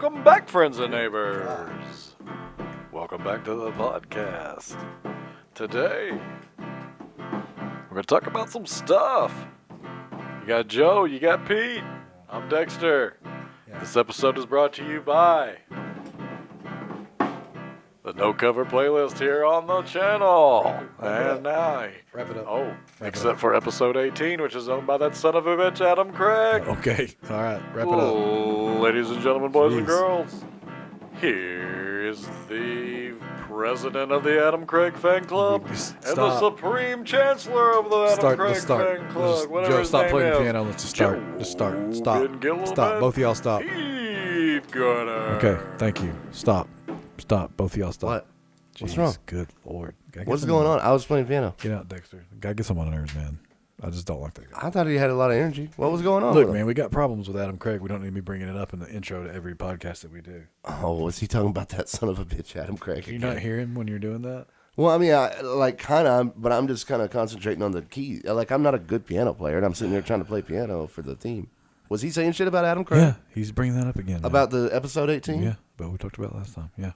Welcome back, friends and neighbors. Welcome back to the podcast. Today, we're going to talk about some stuff. You got Joe, you got Pete. I'm Dexter. This episode is brought to you by the No Cover playlist here on the channel. And now, Wrap it up. except for episode 18, which is owned by that son of a bitch, Adam Craig. Okay. All right. Wrap it up. Ladies and gentlemen, boys and Jeez. girls, here is the president of the Adam Craig fan club and the supreme chancellor of the Adam Craig fan club. Whatever Joe, his stop name playing is. the piano. Let's just start. Just start. Stop. Gentleman, Stop. Both of y'all stop. Pete Gunner. Okay. Thank you. Stop. Stop. Both of y'all stop. What? What's Jeez, wrong? Good Lord. What's going on? I was playing piano. Get out, Dexter. Gotta get some on nerves, man. I just don't like that guy. I thought he had a lot of energy. What was going on? Look, with him? man, we got problems with Adam Craig. We don't need to be bringing it up in the intro to every podcast that we do. Oh, was he talking about that son of a bitch, Adam Craig? Can you again? not hear him when you're doing that? Well, I mean, but I'm just kind of concentrating on the key. Like, I'm not a good piano player, and I'm sitting there trying to play piano for the theme. Was he saying shit about Adam Craig? Yeah, he's bringing that up again. man. About the episode 18? Yeah, but we talked about it last time. Yeah.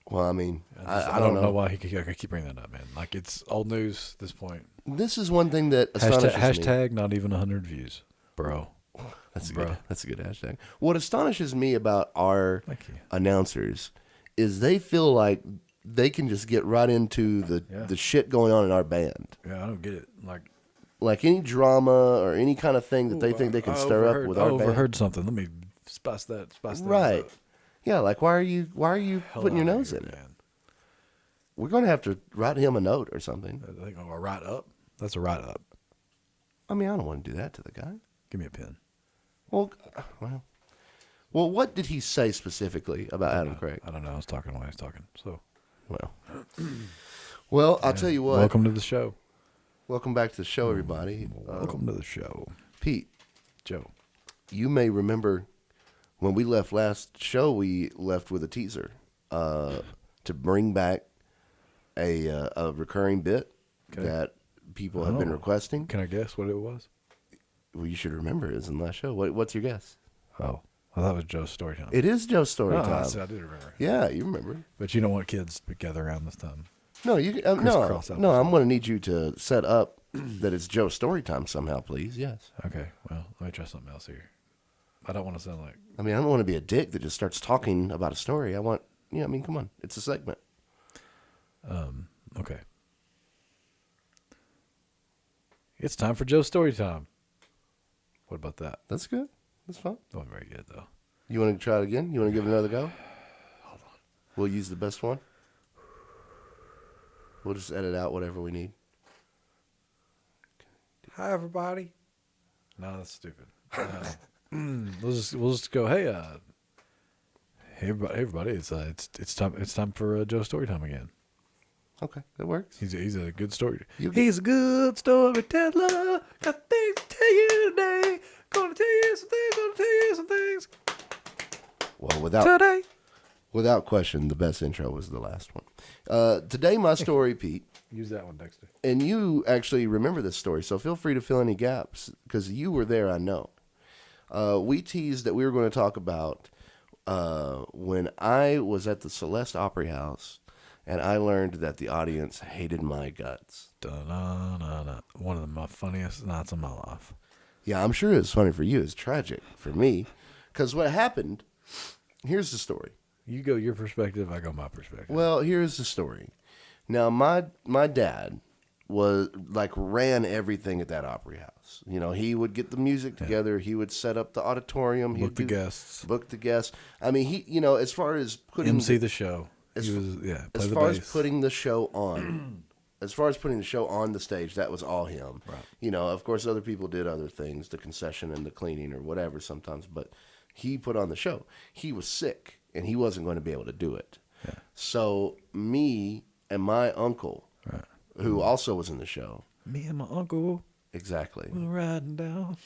Well, I mean, I don't know why I keep bringing that up, man. Like, it's old news at this point. This is one thing that astonishes me. Hashtag not even 100 views, bro. That's a bro. good. That's a good hashtag. What astonishes me about our Thank you. announcers is they feel like they can just get right into the shit going on in our band. Yeah, I don't get it. Like any drama or any kind of thing that they think they can stir up with our I band. overheard something. Let me spice that. Right. up. Yeah, like why are you Hell putting your outta nose here, in it? man. We're going to have to write him a note or something. I think a write up. That's a write up. I mean, I don't want to do that to the guy. Give me a pen. Well, what did he say specifically about Adam Craig? I don't know. I was talking while I was talking. So, Well, I'll tell you what. welcome to the show. Welcome back to the show, everybody. Welcome to the show, Pete. Joe. You may remember when we left last show, we left with a teaser to bring back a recurring bit that people have been requesting. Can I guess what it was? Well, you should remember it was in the last show. What's your guess? Oh, I thought it was Joe's story time. It is Joe's story Oh, time. I did remember. Yeah, you remember. But you don't want kids to gather around this time. No, you no. Crisscross I'm going to need you to set up that it's Joe's story time somehow, please. Yes. Okay, well, let me try something else here. I don't want to sound like... I mean, I don't want to be a dick that just starts talking about a story. I want, I mean, come on. It's a segment. Okay. It's time for Joe's story time. What about that? That's good. That's fine. That wasn't very good, though. You want to try it again? You want to give it another go? Hold on. We'll use the best one. We'll just edit out whatever we need. Hi, everybody. No, that's stupid. We'll just go. Hey, everybody. It's time for Joe's story time again. Okay, that works. He's a good story. You- He's a good storyteller. Got things to tell you today. Gonna tell you some things. Gonna tell you some things Well, today. without question, the best intro was the last one. Today, my story, Pete, Use that one, Dexter. and you actually remember this story, so feel free to fill any gaps because you were there. I know. We teased that we were going to talk about when I was at the Celeste Opry House, and I learned that the audience hated my guts. Da-na-na-na. One of my funniest nights of my life. Yeah, I'm sure it's funny for you. It's tragic for me, because what happened. Here's the story. You go your perspective, I go my perspective. Well, here's the story. Now, my dad was ran everything at that Opry House. You know, he would get the music together. He would set up the auditorium. Book the guests. Book the guests. I mean, he, as far as putting MC the show. As He was, play as the far bass. as putting the show on, as far as putting the show on the stage, that was all him. Right. Of course, other people did other things, the concession and the cleaning or whatever sometimes, but he put on the show. He was sick, and he wasn't going to be able to do it. Yeah. So me and my uncle, Right. who also was in the show, Me and my uncle exactly, were riding down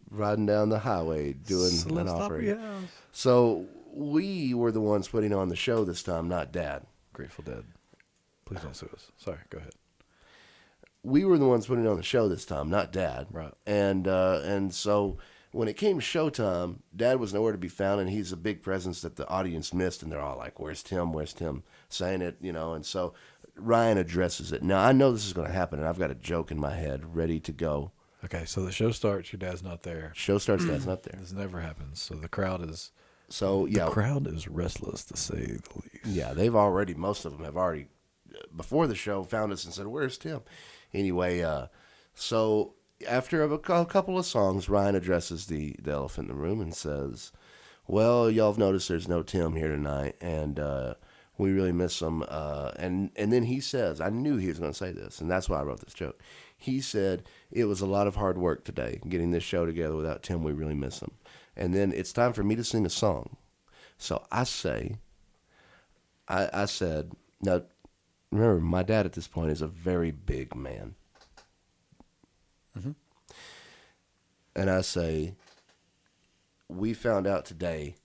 riding down the highway doing an Celeste opera. Opry House. So we were the ones putting on the show this time, not Dad. Grateful Dead. Please don't sue us. Sorry, go ahead. We were the ones putting on the show this time, not Dad. Right. And so when it came showtime, Dad was nowhere to be found, and he's a big presence that the audience missed, and they're all like, "Where's Tim? Where's Tim?" saying it, and so Ryan addresses it. Now I know this is going to happen, and I've got a joke in my head ready to go. Okay, so the show starts. Your dad's not there. Show starts, Dad's not there. This never happens. So the crowd is. So yeah, The crowd is restless, to say the least. yeah, most of them have already before the show found us and said, "Where's Tim?" Anyway, so after a couple of songs, Ryan addresses the elephant in the room and says, "Well, y'all have noticed there's no Tim here tonight, and we really miss him." And then he says, I knew he was going to say this, and that's why I wrote this joke. He said, "It was a lot of hard work today getting this show together. Without Tim, we really miss him." And then it's time for me to sing a song. So I say, I said, now remember, my dad at this point is a very big man. Mm-hmm. And I say, we found out today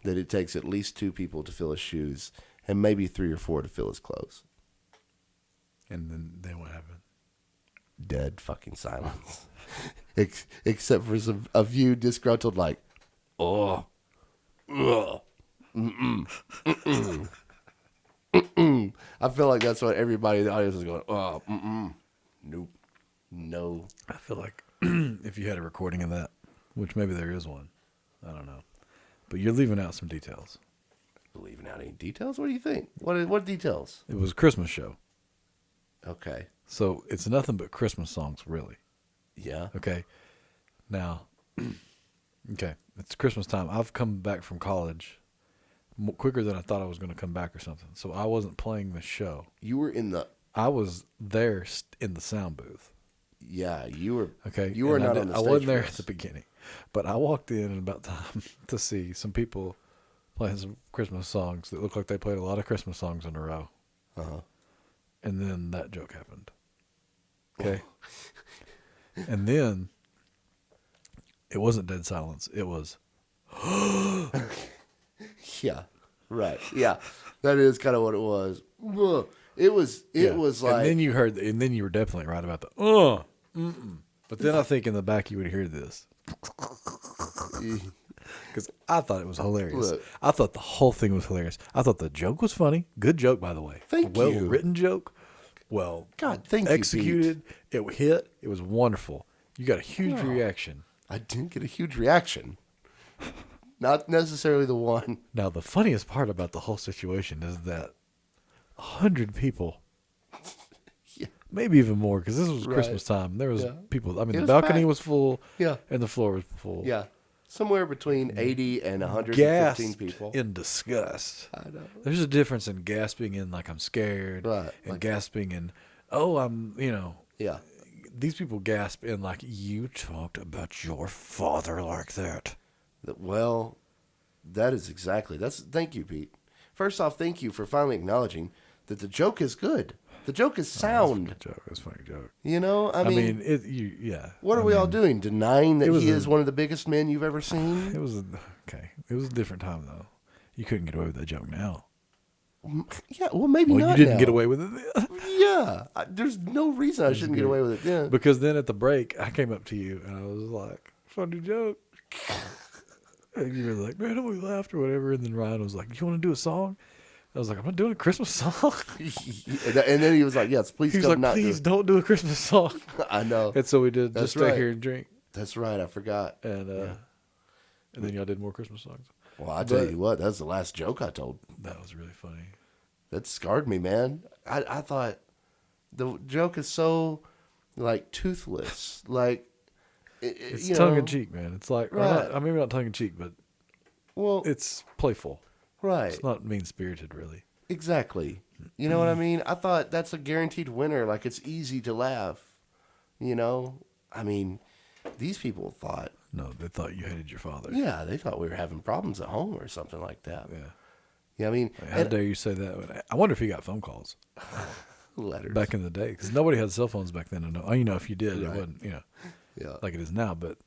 that it takes at least 2 people to fill his shoes and maybe 3 or 4 to fill his clothes. And then what happened? Dead fucking silence. Except for a few disgruntled like, "Oh, ugh, I feel like that's what everybody in the audience is going, "Oh, nope, no." I feel like if you had a recording of that, which maybe there is one, I don't know, but you're leaving out some details. Leaving out any details? What do you think? What details? It was a Christmas show, Okay. so it's nothing but Christmas songs, really. Yeah. Okay, now, okay, it's Christmas time. I've come back from college quicker than I thought I was going to come back or something. So I wasn't playing the show. You were in the. I was there in the sound booth. Yeah, you were. Okay, You were and not on the I stage. wasn't there for at the us. beginning, but I walked in about time to see some people playing some Christmas songs that looked like they played a lot of Christmas songs in a row. Uh-huh. And then that joke happened. Okay. And then it wasn't dead silence. It was, Yeah. Right. Yeah. That is kind of what it was. Ugh. It was. It yeah. was like. And then you heard, and then you were definitely right about the, But then I think in the back you would hear this. Because I thought it was hilarious. Look. I thought the whole thing was hilarious. I thought the joke was funny. Good joke, by the way. Thank well you. written joke. Well God, thank you, Pete. executed. It hit. It was wonderful. You got a huge reaction. I didn't get a huge reaction. Not necessarily the one. Now the funniest part about the whole situation is that 100 people, Yeah. maybe even more, because this was Right. Christmas time. There was Yeah. people. I mean, It the was balcony packed. was full. Yeah. And the floor was full. Yeah. Somewhere between 80 and 115 Gasped people. in disgust. I know. There's a difference in gasping in like I'm scared, Right, and like- gasping in I'm Yeah. These people gasp in like you talked about your father like that. Well, that is exactly. Thank you, Pete. First off, thank you for finally acknowledging that the joke is good. The joke is sound. Joke. It's a funny joke. I mean, yeah. what are I we all mean, doing? Denying that it was he a- is one of the biggest men you've ever seen? It was okay. It was a different time though. You couldn't get away with that joke now. Yeah, well, maybe Well, not. you didn't now. get away with it then. Yeah, there's no reason I shouldn't get away with it then. Because then at the break, I came up to you and I was like, "Funny joke," and you were like, "Man, we laughed or whatever." And then Ryan was like, "You want to do a song?" I was like, "I'm not doing a Christmas song." And then he was like, "Yes, please He was come like, not "Please do don't do a Christmas song." it." I know. And so we did. That's Just stay right. here and drink, That's right. I forgot. and then y'all did more Christmas songs. Well, I tell But- you what, that's the last joke I told. That was really funny. That scarred me, man. I thought the joke is so like toothless, like It's you tongue know, in cheek, man. It's like, or Right. not, I mean, not tongue in cheek, but Well, it's playful. right, It's not mean spirited, really. exactly. You know what I mean? I thought that's a guaranteed winner. Like it's easy to laugh. I mean, these people thought, No, they thought you hated your father. yeah, they thought we were having problems at home or something like that. Yeah. Yeah, I mean, How dare you say that? I wonder if he got phone calls letters. back in the day, because nobody had cell phones back then. To know. If you did, it Right. wasn't, Yeah, like it is now. But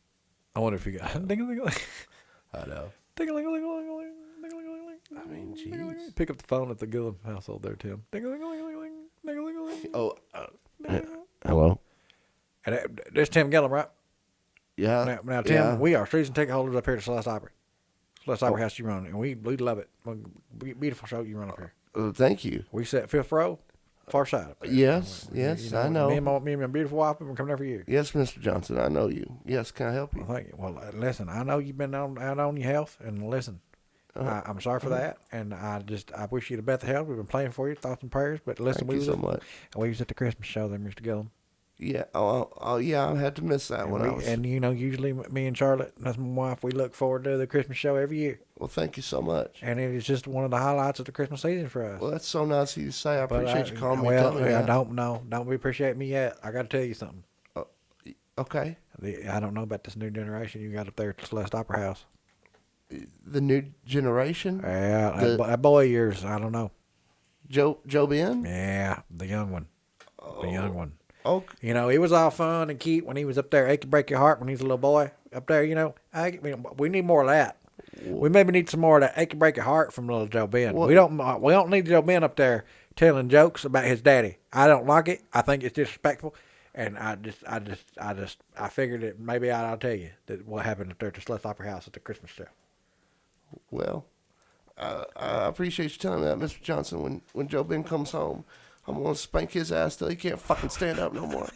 I wonder if he got ding-a-ling-a-ling, I know. ding-a-ling-a-ling-a-ling, ding-a-ling-a-ling-a-ling, I mean, ding-a-ling-a-ling. jeez. Pick up the phone at the Gillum household there, Tim. Ding-a-ling-a-ling-a-ling, ding-a-ling-a-ling. Oh, hello. And this Tim Gillum, right? Yeah. Now Tim, yeah. we are season ticket holders up here at Celeste Opry. Celeste Opry House you run, and we love it. Beautiful show you run up here. Thank you. We sit fifth row, far side up there. Yes, You yes, I know. Me and my beautiful wife have been coming there for years. Yes, Mr. Johnson, I know you. Yes, can I help you? Well, thank you. Well, listen, I know you've been out on your health, and listen, I'm sorry for that, and I wish you the best of health. We've been praying for you, thoughts and prayers. But listen, Thank you so much. we was at the Christmas show there, Mr. Gillum. Yeah. Oh, yeah. I had to miss that one. And usually me and Charlotte, that's my wife, we look forward to the Christmas show every year, Well, thank you so much. and it is just one of the highlights of the Christmas season for us. Well, that's so nice of you to say. I But appreciate you calling me. Well, telling me I that. don't appreciate me yet. I got to tell you something. Okay. I don't know about this new generation you got up there at the Celeste Opera House. The new generation. Yeah, The- that boy of yours, I don't know. Joe Ben. Yeah, the young one. The young one. Oh, You know, he was all fun and cute when he was up there. It could break your heart when he was a little boy up there. You know, we need more of that. We maybe need some more of that. It could break your heart from little Joe Ben. What- We don't need Joe Ben up there telling jokes about his daddy. I don't like it. I think it's disrespectful. And I figured that maybe I'll tell you that what happened up there at the Celeste Opera House at the Christmas show. well. I appreciate you telling me that, Mr. Johnson. When Joe Ben comes home, I'm gonna spank his ass till he can't fucking stand up no more.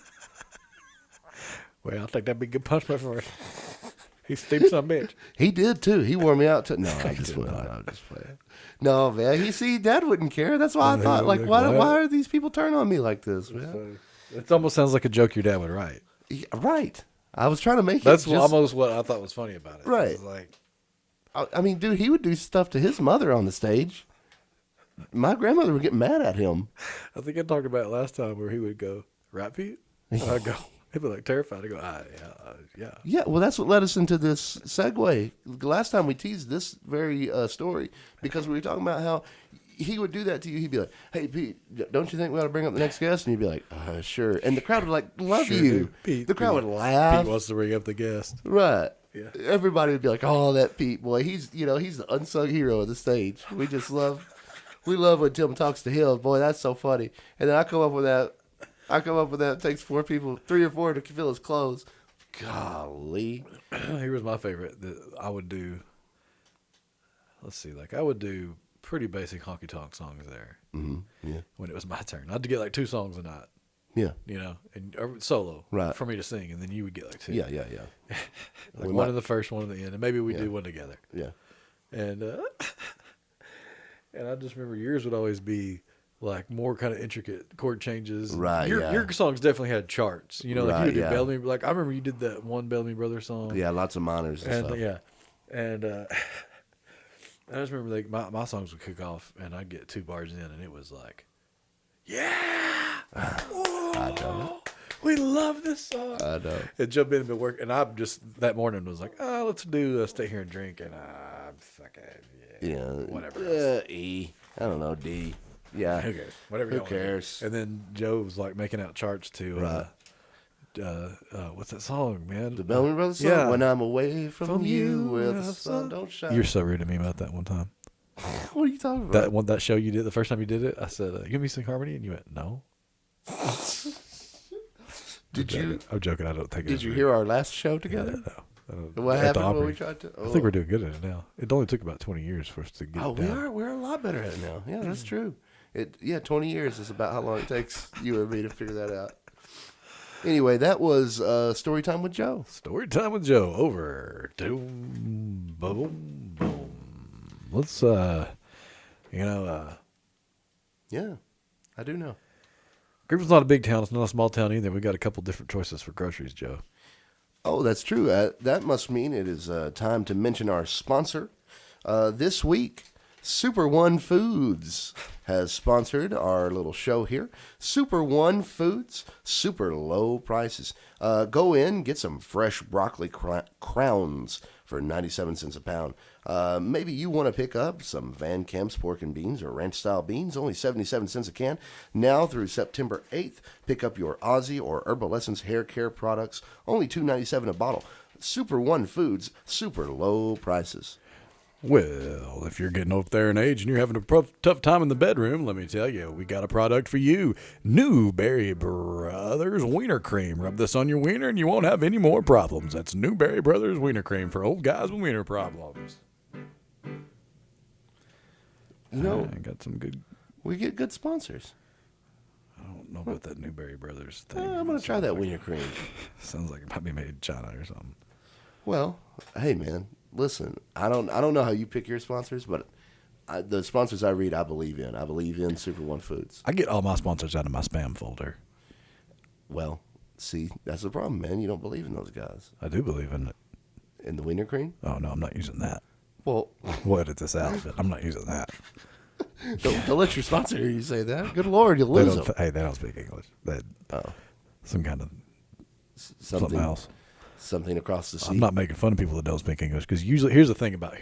Well, I think that'd be good punishment for us. He's stupid son of a bitch. He did too. He wore me out too. No, I'm just playing. No, man. Dad wouldn't care. That's why I thought, like, why are these people turning on me like this, man? It almost sounds like a joke your dad would write. Yeah, right. I was trying to make That's it. Just, almost what I thought was funny about it. Right. It's like, I mean, dude, he would do stuff to his mother on the stage. My grandmother would get mad at him. I think I talked about it last time where he would go, "Right, Pete?" And I'd go, he'd be like terrified. I'd go, yeah. Yeah, well, that's what led us into this segue. The last time we teased this very story because we were talking about how he would do that to you. He'd be like, "Hey, Pete, don't you think we ought to bring up the next guest?" And you'd be like, "Sure." And the crowd would like love Sure, you. dude. Pete, the crowd would Pete laugh. wants to bring up the guest. Right. Yeah. Everybody would be like, "Oh, that Pete boy, he's the unsung hero of the stage." We just love when Tim talks to him. Boy, that's so funny. And then I come up with that. It takes 4 people, 3 or 4 to fill his clothes. Golly. Here was my favorite that I would do. Let's see, like I would do pretty basic honky tonk songs there Yeah. when it was my turn. I'd get like 2 songs a night, Yeah. you know, and or solo Right. for me to sing, and then you would get like 2. Yeah. Like one in the first, one in the end, and maybe we do one together. Yeah. And and I just remember yours would always be like more kind of intricate chord changes. Right, Your yeah. your songs definitely had charts. You know, like Right, you would do yeah. Bellamy. Like I remember you did that one Bellamy Brothers song. Yeah, lots of minors and And stuff. yeah, and I just remember like my songs would kick off, and I'd get 2 bars in, and it was like, yeah, I know. we love this song. I know. And Joe Ben had been working, and I just that morning was like, oh, let's do Stay Here and Drink, and I'm fucking Yeah. whatever. E. I don't know. D. Yeah. Who cares? Whatever. Who y'all wanna do. cares? And then Joe was like making out charts to what's that song, man? The Bellamy Brothers song? Yeah. When I'm away from, From you, you, where the yeah, sun don't shine. You're so rude to me about that one time. What are you talking about? That show you did the first time you did it. I said, "You give me sing harmony," and you went, "No." Did you I'm joking. I don't take it. Did as you rude. hear our last show together? No. What At the happened when Opry. we tried to? I think we're doing good at it now. It only took about 20 years for us to get Oh, it we down. are. We're a lot better at it now. Yeah, that's true. 20 years is about how long it takes you or me to figure that out. Anyway, that was Story Time with Joe. Story time with Joe. Over. Boom, boom, boom. Let's, Yeah, I do know. Greenville's not a big town. It's not a small town either. We got a couple different choices for groceries, Joe. Oh, that's true. That must mean it is time to mention our sponsor. This week, Super One Foods has sponsored our little show here. Super One Foods, super low prices. Go in, get some fresh broccoli crowns for 97 cents a pound. Maybe you want to pick up some Van Kemp's pork and beans or ranch-style beans, only 77 cents a can. Now through September 8th, pick up your Aussie or Herbal Essence hair care products, only $2.97 a bottle. Super One Foods, super low prices. Well, if you're getting up there in age and you're having a tough time in the bedroom, let me tell you, we got a product for you. Newberry Brothers Wiener Cream. Rub this on your wiener and you won't have any more problems. That's Newberry Brothers Wiener Cream for old guys with wiener problems. You know, I got some good. we get good sponsors. I don't know about that Newberry Brothers thing. I'm gonna try that wiener cream. Sounds like it might be made in China or something. Well, hey man, listen. I don't know how you pick your sponsors, but the sponsors I read, I believe in. I believe in Super One Foods. I get all my sponsors out of my spam folder. Well, see, that's the problem, man. You don't believe in those guys. I do believe in it. In the wiener cream? Oh no, I'm not using that. Well, We'll edit this out, but I'm not using that. don't let your sponsor hear you say that. Good Lord, you'll lose them. Hey, they don't speak English. They some kind of something else. Something across the sea. I'm not making fun of people that don't speak English because usually here's the thing about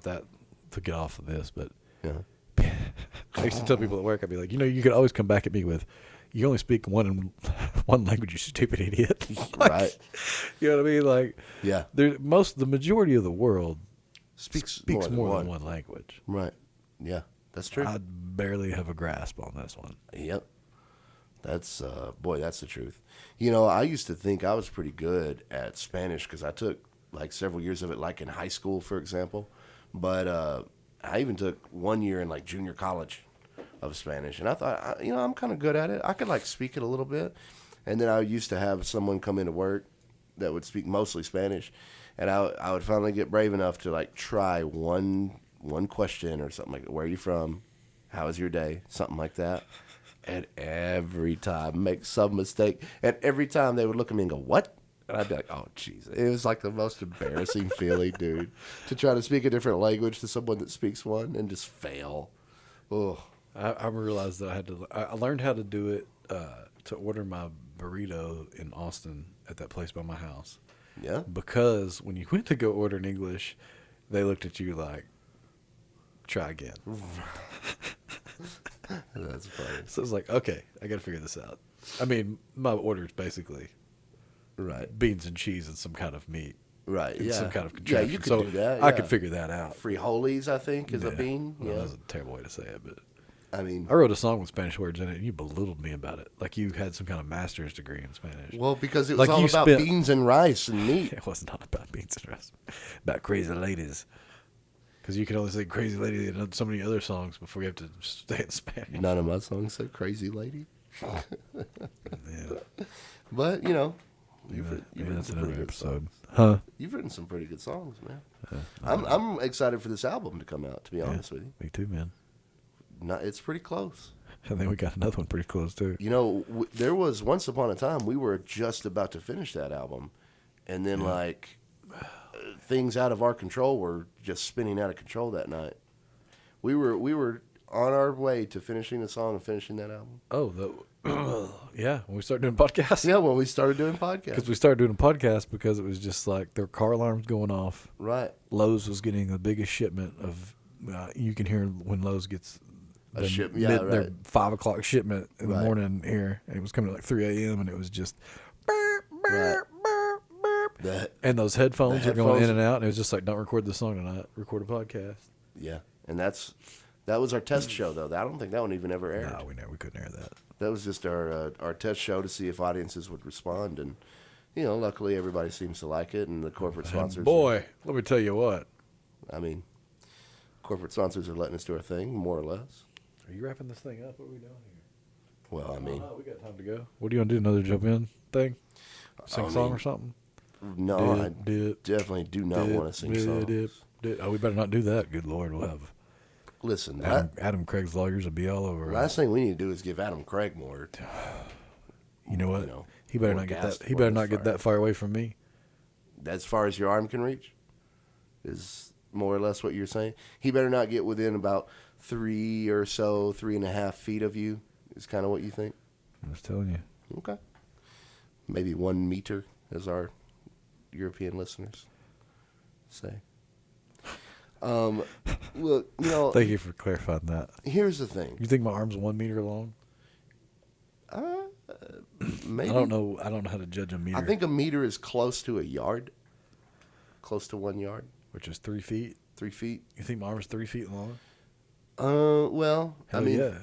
that to get off of this. But Yeah. I used to tell people at work, I'd be like, you could always come back at me with, you only speak one language, you stupid idiot. Like, Right. You know what I mean? Like, Yeah. the majority of the world Speaks more than one language. Right. Yeah. That's true. I barely have a grasp on this one. Yep. That's boy, that's the truth. You know, I used to think I was pretty good at Spanish because I took like several years of it, like in high school, for example. But I even took 1 year in like junior college of Spanish, and I thought, I'm kind of good at it. I could like speak it a little bit, and then I used to have someone come into work that would speak mostly Spanish, and I would finally get brave enough to like try one question or something like, where are you from? How was your day? Something like that. And every time make some mistake. And every time they would look at me and go, what? And I'd be like, oh, jeez. It was like the most embarrassing feeling, dude, to try to speak a different language to someone that speaks one and just fail. Oh, I realized that I learned how to do it to order my burrito in Austin at that place by my house. yeah. Because when you went to go order in English, they looked at you like, try again. That's funny. So it's like, okay, I got to figure this out. I mean, my order is basically Right. beans and cheese and some kind of meat. Right. And Yeah. some kind of Yeah, contraption. you could So do that. I yeah. could figure that out. Frijoles, I think, is a Yeah. bean. Well, Yeah. that's a terrible way to say it, but I mean, I wrote a song with Spanish words in it, and you belittled me about it. Like you had some kind of master's degree in Spanish. well, because it was Like all you about spent- beans and rice and meat. It was not about beans and rice, about crazy ladies. Because you can only say crazy lady in so many other songs before you have to stay in Spanish. None of my songs said crazy lady. Yeah. But, you've Maybe written that's some another pretty good episode. songs. Huh? You've written some pretty good songs, man. I'm excited for this album to come out, to be honest with you. Me too, man. It's pretty close. And then we got another one pretty close, too. There was once upon a time we were just about to finish that album. And then, things out of our control were just spinning out of control that night. We were on our way to finishing the song and finishing that album. Oh, yeah, when we started doing podcasts. Yeah, when we started doing podcasts. Because we started doing a podcast because it was just like their car alarms going off. Right. Lowe's was getting the biggest shipment of. You can hear when Lowe's gets A ship- yeah, their right. 5 o'clock shipment in the Right. morning here, and it was coming at like 3 a.m. and it was just. Burp, Right. burp, burp. That, And those headphones The are going headphones- in and out, and it was just like, don't record the song tonight, record a podcast. yeah. And that was our test show, though. I don't think that one even ever aired. No, we couldn't air that. That was just our test show to see if audiences would respond. And, luckily everybody seems to like it. And the corporate sponsors. And boy, let me tell you what. Corporate sponsors are letting us do our thing, more or less. Are you wrapping this thing up? What are we doing here? Well, we got time to go. What do you want to do? Another jump in thing? Sing a song or something? no, I Dip, definitely do not dip, want to sing dip, songs. dip. Oh, we better not do that. Good Lord, we'll have Listen, Adam Craig's lawyers will be all over. last thing we need to do is give Adam Craig more. You know what? know, He better more not get gas that. to He put better on not his get fire. that far away from me. As far as your arm can reach, is more or less what you're saying. He better not get within about 3.5 feet of you. Is kind of what you think. I'm just telling you. Okay. Maybe 1 meter, as our European listeners say. Look, Thank you for clarifying that. here's the thing. You think my arm's 1 meter long? Maybe. I don't know. I don't know how to judge a meter. I think a meter is close to a yard. Close to 1 yard. which is 3 feet. 3 feet. You think my arm's 3 feet long? Well, I Hell mean, yeah.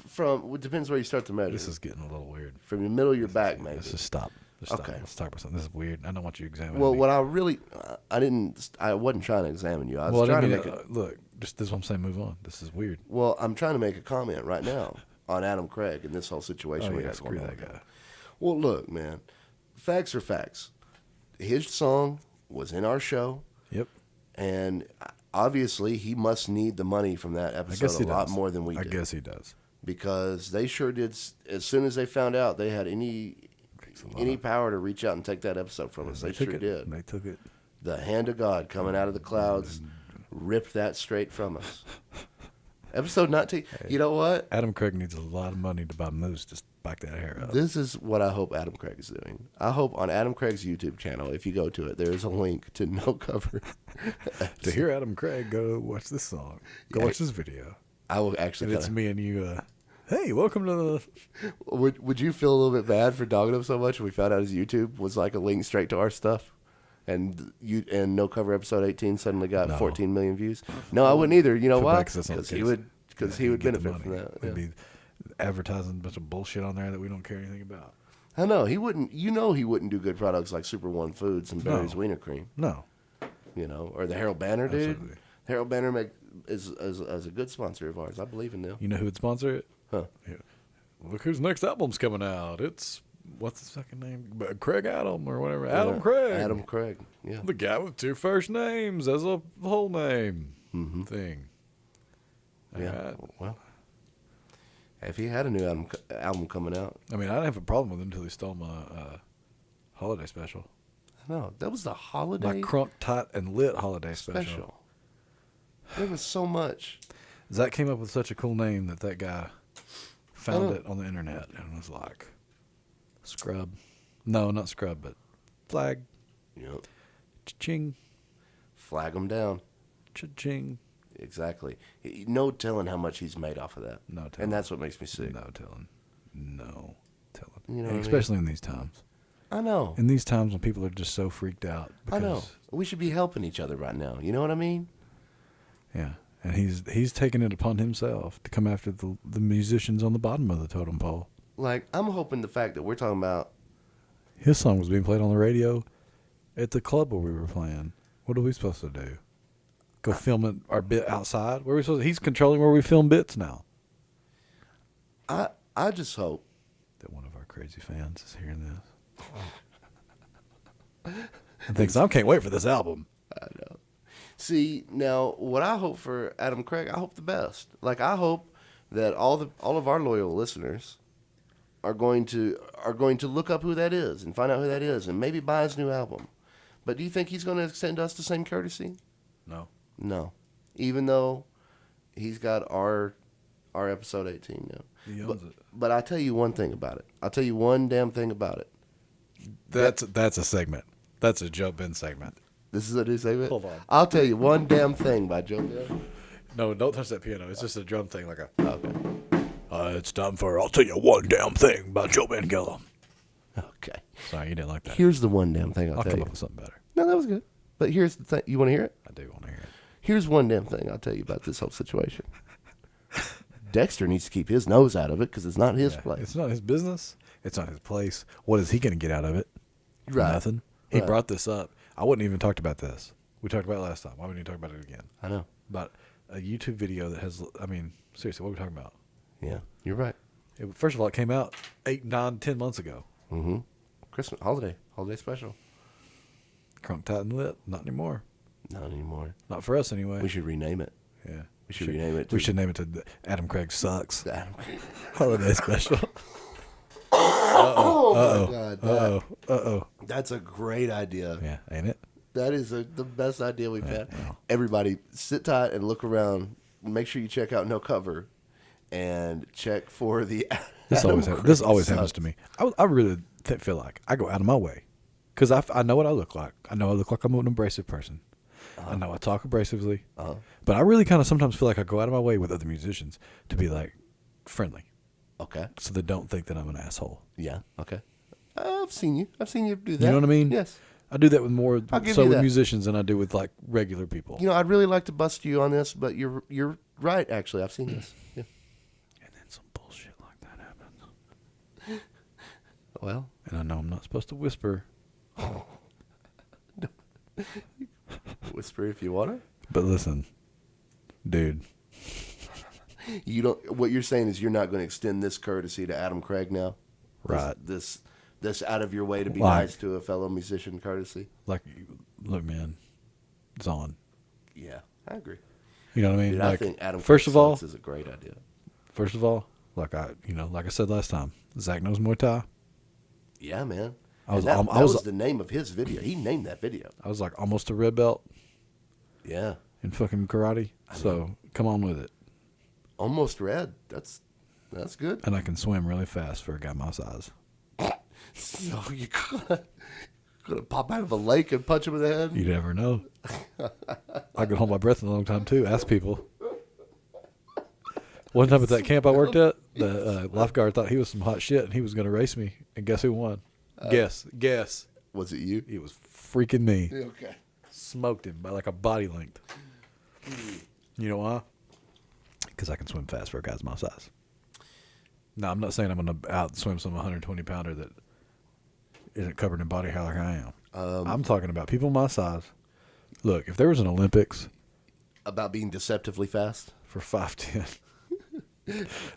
from it depends where you start to measure. This is getting a little weird. From the middle of your back, maybe. Let's just stop. Let's stop. Okay. Let's talk about something. This is weird. I don't want you examining Well, me. what I really, I wasn't trying to examine you. I was Well, trying I to mean, make it. look, just this is what I'm saying. Move on. This is weird. Well, I'm trying to make a comment right now on Adam Craig and this whole situation Oh, we yeah, got screw going that on. guy. Well, look, man, facts are facts. His song was in our show, Yep. and obviously he must need the money from that I episode guess he a lot does. more than we I did. guess he does. Because they sure did. As soon as they found out they had any power to reach out and take that episode from us, they took sure it. did. They took it. The hand of God coming out of the clouds ripped that straight from us. Episode 19. You know what? Adam Craig needs a lot of money to buy moose to back that hair up. This is what I hope Adam Craig is doing. I hope on Adam Craig's YouTube channel, if you go to it, there is a link to No Cover. To hear Adam Craig, go watch this song. Go Yeah. watch this video. I will actually. And it's me and you. Hey, welcome to the. Would you feel a little bit bad for dogging him so much when we found out his YouTube was like a link straight to our stuff? And No Cover episode 18 suddenly got No. 14 million views. No, I wouldn't either. You know Too why? bad 'cause that's not Because the he case. would. Because he would Get the benefit from money. that. They'd yeah. be advertising a bunch of bullshit on there that we don't care anything about. I know he wouldn't. You know he wouldn't do good products like Super One Foods and Barry's No. Wiener Cream. No. You know, or the Harold Banner dude. Absolutely. Harold Banner is a good sponsor of ours. I believe in them. You know who would sponsor it? Huh? Yeah. Look whose next album's coming out. It's what's the second name? Craig Adam or whatever. Adam Yeah, Craig. Adam Craig. Yeah. The guy with two first names as a whole name thing. Yeah. Alright. Well, if he had a new album coming out, I mean, I didn't have a problem with him until he stole my holiday special. I know that was the My holiday crunk, tight, and lit holiday special. special. There was so much. Zach came up with such a cool name that guy found it on the internet and was like, Scrub. No, not Scrub, but Flag. You know, Cha-ching. flag him down. Cha-ching. Exactly. No telling how much he's made off of that. No telling. And that's what makes me sick. No telling. No telling. You know And what I mean? especially in these times. I know. In these times when people are just so freaked out. I know. because- We should be helping each other right now. You know what I mean? Yeah. And he's taken it upon himself to come after the musicians on the bottom of the totem pole. Like, I'm hoping the fact that we're talking about, His song was being played on the radio at the club where we were playing. What are we supposed to do? Go film it our bit outside? Where are we supposed to? He's controlling where we film bits now. I just hope. That one of our crazy fans is hearing this. And thinks, I can't wait for this album. I know. See, now what I hope for Adam Craig, I hope the best. Like, I hope that all of our loyal listeners are going to look up who that is and find out who that is and maybe buy his new album. But do you think he's going to extend us the same courtesy? No. No. Even though he's got our episode 18 now. He owns it. But I'll tell you one thing about it. I'll tell you one damn thing about it. That's a segment. That's a jump in segment. This is a new segment? Hold on. I'll tell you one damn thing by Joe Bill. No, don't touch that piano. It's just a drum thing like a... Okay. it's time for I'll tell you one damn thing about Joe Van Gillum. Okay. Sorry, you didn't like that. Here's the one damn thing I'll I'll tell come you. up with something better. No, that was good. But here's the thing. You want to hear it? I do want to hear it. Here's one damn thing I'll tell you about this whole situation. Dexter needs to keep his nose out of it because it's not his Yeah, place. It's not his business. It's not his place. What is he going to get out of it? Right. Nothing. He Right. brought this up. I wouldn't even talked about this. We talked about it last time. Why wouldn't you talk about it again? I know. About a YouTube video that has, I mean, seriously, what are we talking about? Yeah, you're right. First of all, it came out 8, 9, 10 months ago. Mm-hmm. Christmas, holiday special. Crunk, tight, and lit. Not anymore. Not anymore. Not for us anyway. We should rename it. Yeah. We should rename it. We should name it to Adam Craig Sucks Adam. Holiday Special. Oh my God! Uh-oh. That's a great idea. Yeah, ain't it? That is the best idea we've had. well. Everybody, sit tight and look around. Make sure you check out No Cover, and check for the. This always happens to me. I really feel like I go out of my way because I know what I look like. I know I look like I'm an abrasive person. I know I talk abrasively, but I really kind of sometimes feel like I go out of my way with other musicians to be like friendly, Okay. so they don't think that I'm an asshole. Yeah. Okay. I've seen you. I've seen you do that. You know what I mean? Yes. I do that with more I'll give so you with that. musicians than I do with like regular people. You know, I'd really like to bust you on this, but you're right. Actually, I've seen this. Yeah. And then some bullshit like that happens. Well, And I know I'm not supposed to whisper, whisper if you want to. but listen, dude. You don't. What you're saying is you're not going to extend this courtesy to Adam Craig now. Right. This out of your way to be Why? nice to a fellow musician courtesy. Like, look, man, it's on. Yeah, I agree. You know what I mean? Dude, like, I think Adam first Craig of all, Sucks is a great idea. like I said last time, Zach knows Muay Thai. Yeah, man. I was, And that I was, was the name of his video. He named that video. I was like almost a red belt Yeah, in fucking karate. So come on with it. almost red. That's good. And I can swim really fast for a guy my size. So you gonna pop out of a lake and punch him in the head? You never know. I could hold my breath in a long time too. Ask people. One time at that camp I worked at, the lifeguard thought he was some hot shit and he was going to race me. And guess who won? Guess. Was it you? It was freaking me. Okay. Smoked him by like a body length. You know why? Because I can swim fast for a guy's my size. No, I'm not saying I'm going to out swim some 120 pounder that isn't covered in body hair like I am. I'm talking about people my size. Look, if there was an Olympics About being deceptively fast? for 5'10",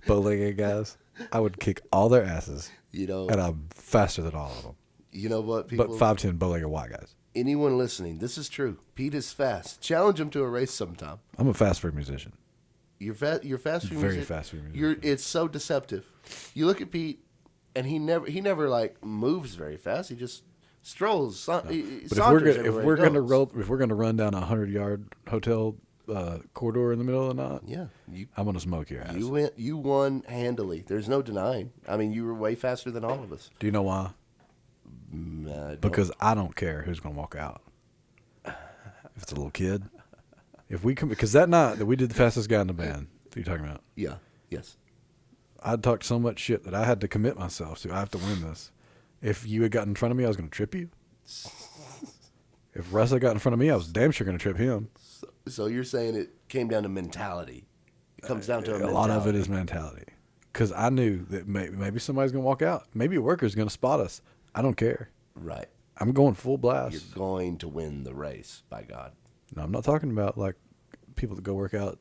bow-legged guys, I would kick all their asses, You know, and I'm faster than all of them. you know what, people? But 5'10", bow-legged white guys. Anyone listening, this is true. Pete is fast. Challenge him to a race sometime. I'm a fast food musician. You're fast. You're fast. Very fast food musician. It's so deceptive. You look at Pete, and he never like moves very fast. He just strolls. But if we're gonna run down a 100-yard hotel corridor in the middle of the night, yeah, I'm gonna smoke your ass. you won handily. There's no denying. I mean, you were way faster than all of us. Do you know why? Because I don't care who's gonna walk out. If it's a little kid, if we come, because that night that we did the fastest guy in the band, that you're talking about, Yeah. Yes. I'd talked so much shit that I had to commit myself to. I have to win this. If you had gotten in front of me, I was gonna trip you. If Russ had got in front of me, I was damn sure gonna trip him. So you're saying it came down to mentality. It comes down to A lot of it is mentality. Because I knew that maybe somebody's gonna walk out. Maybe a worker's gonna spot us. I don't care. right. I'm going full blast. You're going to win the race, by God. No, I'm not talking about like people that go work out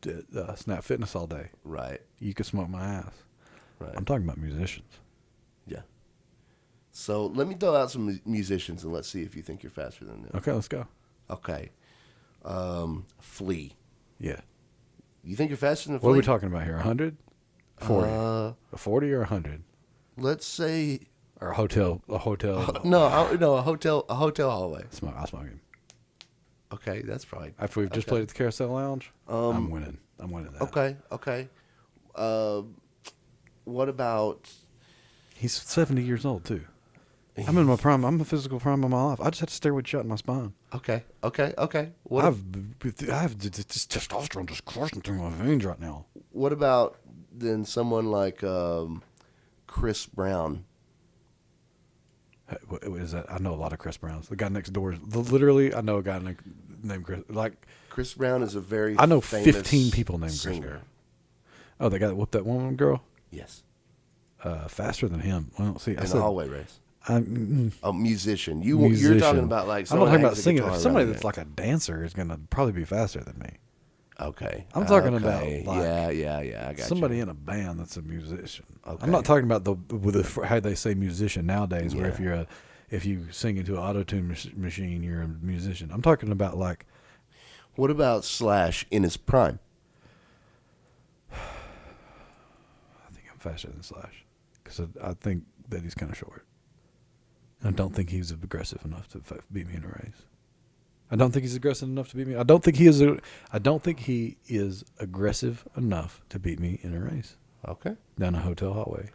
at Snap Fitness all day. Right. You could smoke my ass. Right. I'm talking about musicians. Yeah. So let me throw out some musicians and let's see if you think you're faster than them. Okay, let's go. Okay. Flea. Yeah. You think you're faster than Flea? What are we talking about here? 100? 40? A 40 or 100? Let's say Or a hotel? no, a hotel hallway. I'll smoke him. Okay, that's probably After we've just played at the Carousel Lounge, I'm winning. I'm winning that. Okay. What about He's 70 years old too. I'm in my prime. I'm in the physical prime of my life. I just had to steroid shot in my spine. okay. I have this testosterone just coursing through my veins right now. What about then someone like Chris Brown? Hey, what is that? I know a lot of Chris Browns. The guy next door is literally. I know a guy named Chris. Like Chris Brown is a very I know famous 15 people named Chris singer. Brown. Oh, the guy that whooped that one girl Yes, faster than him. Well, see, I in said the hallway race. I'm A musician. You're musician. talking about like I'm not someone talking that about hangs a singing. guitar If somebody around that's like a dancer is gonna probably be faster than me. okay. I'm talking Okay. about like yeah. I got somebody you. in a band that's a musician. Okay. I'm not talking about how they say musician nowadays, where Yeah. if you sing into an auto-tune machine, you're a musician. I'm talking about like What about Slash in his prime? I think I'm faster than Slash because I think that he's kind of short. I don't think he's aggressive enough to beat me in a race. I don't think he's aggressive enough to beat me. I don't think he is aggressive enough to beat me in a race Okay. down a hotel hallway.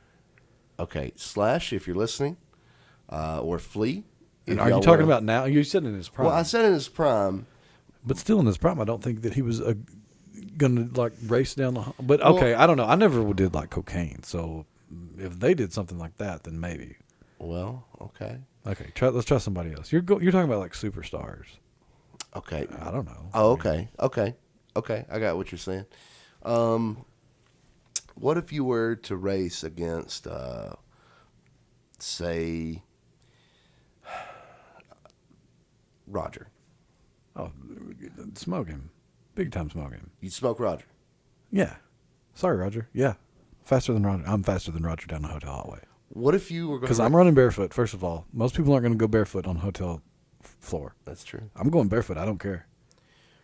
Okay. Slash, if you're listening, or Flea. And if are you y'all talking wanna- about now? You said in his prime. Well, I said in his prime. But still in his prime, I don't think that he was going to like race down the. But okay, I don't know. I never did like cocaine, so if they did something like that, then maybe. Well, okay. Okay, let's try somebody else. You're talking about like superstars. Okay. I don't know. Oh, okay. Okay. I got what you're saying. What if you were to race against, say, Roger? Oh, smoking. Big time smoking. You'd smoke Roger. Yeah. Sorry, Roger. Yeah. Faster than Roger. I'm faster than Roger down the hotel hallway. What if you were going to... Because I'm running barefoot, first of all. Most people aren't going to go barefoot on hotel floor. That's true. I'm going barefoot. I don't care.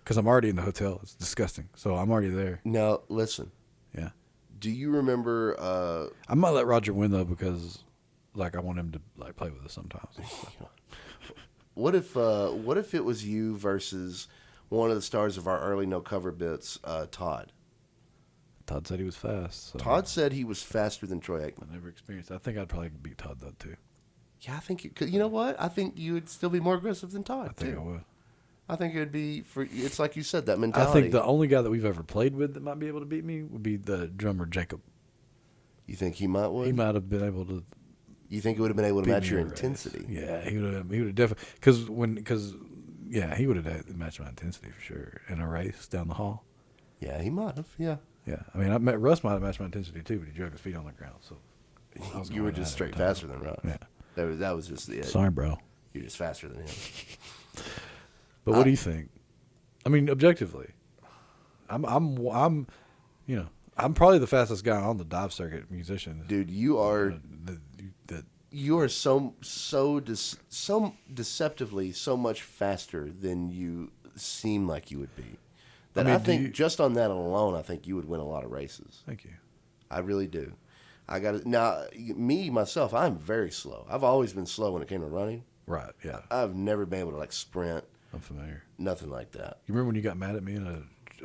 Because I'm already in the hotel. It's disgusting. So I'm already there. Now, listen. Yeah. Do you remember... I might let Roger win, though, because like I want him to like play with us sometimes. What if it was you versus one of the stars of our early no cover bits, Todd? Todd said he was fast. So Todd said he was faster than Troy Aikman. I never experienced. I think I'd probably beat Todd though too. Yeah, I think you know what? I think you would still be more aggressive than Todd. I think too. I would. I think it would be it's like you said, that I mentality. think the only guy that we've ever played with that might be able to beat me would be the drummer Jacob. You think he might would? He might have been able to. You think he would have been able to beat match me your in a race. intensity? Yeah, he would have. He would have definitely he would have matched my intensity for sure in a race down the hall. Yeah, he might have. Yeah. Yeah, I mean, Russ might have matched my intensity too, but he dragged his feet on the ground. So You were just straight faster than Russ. Yeah. That was just it. Sorry, bro. You're just faster than him. But what do you think? I mean, objectively, I'm probably the fastest guy on the dive circuit musician. Dude, you are The- you are so deceptively so much faster than you seem like you would be. That I mean, think just on that alone, I think you would win a lot of races. Thank you. I really do. I got it now. Me myself, I'm very slow. I've always been slow when it came to running. Right, yeah. I've never been able to like sprint, I'm familiar. nothing like that. You remember when you got mad at me in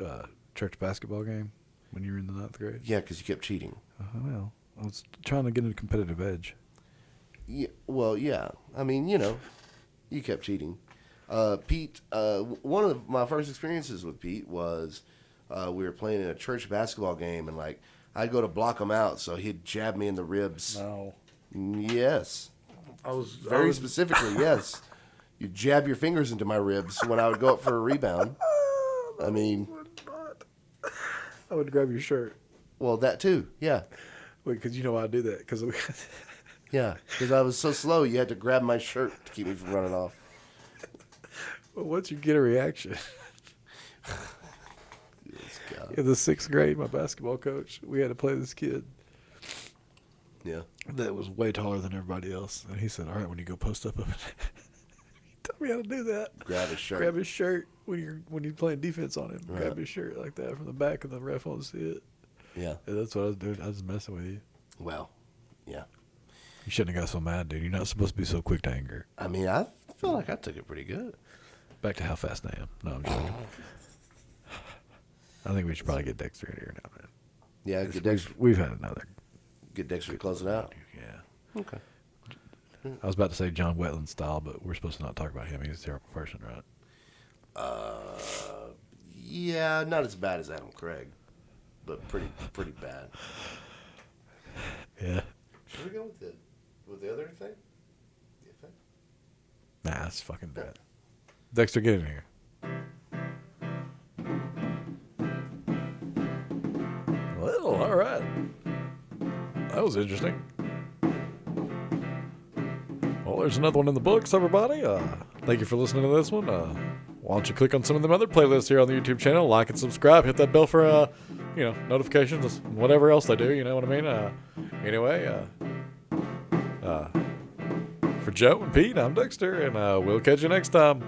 a church basketball game when you were in the 9th grade? Yeah, because you kept cheating. Well, I was trying to get a competitive edge. Yeah, well, yeah. I mean, you kept cheating. Pete, one of my first experiences with Pete was we were playing in a church basketball game, and like I'd go to block him out, so he'd jab me in the ribs. No. Yes, I was very specifically. Yes, you jab your fingers into my ribs when I would go up for a rebound. I mean, I would grab your shirt. well, that too. Yeah, Wait, because you know why I do that? Because yeah. Because I was so slow, you had to grab my shirt to keep me from running off. once you get a reaction. In the 6th grade, my basketball coach, we had to play this kid Yeah. that was way taller than everybody else. And he said, all right, when you go post up, he taught me how to do that. Grab his shirt. Grab his shirt when you're playing defense on him. Right. Grab his shirt like that from the back, and the ref won't see it. Yeah. And that's what I was doing. I was messing with you. Well, yeah. You shouldn't have got so mad, dude. You're not supposed to be so quick to anger. I mean, I feel like I took it pretty good. Back to how fast I am. No, I'm joking. I think we should probably get Dexter in here now, man. Yeah, get Dexter, We've had another. to close it out. Yeah. Okay. I was about to say John Wetland style, but we're supposed to not talk about him. He's a terrible person, right? Yeah, not as bad as Adam Craig, but pretty bad. Yeah. Should we go with the other thing? Nah, that's fucking bad. Dexter, get in here. Well, all right. That was interesting. Well, there's another one in the books, everybody. Thank you for listening to this one. Why don't you click on some of them other playlists here on the YouTube channel, like and subscribe, hit that bell for notifications, whatever else they do. You know what I mean? Anyway, for Joe and Pete, I'm Dexter, and we'll catch you next time.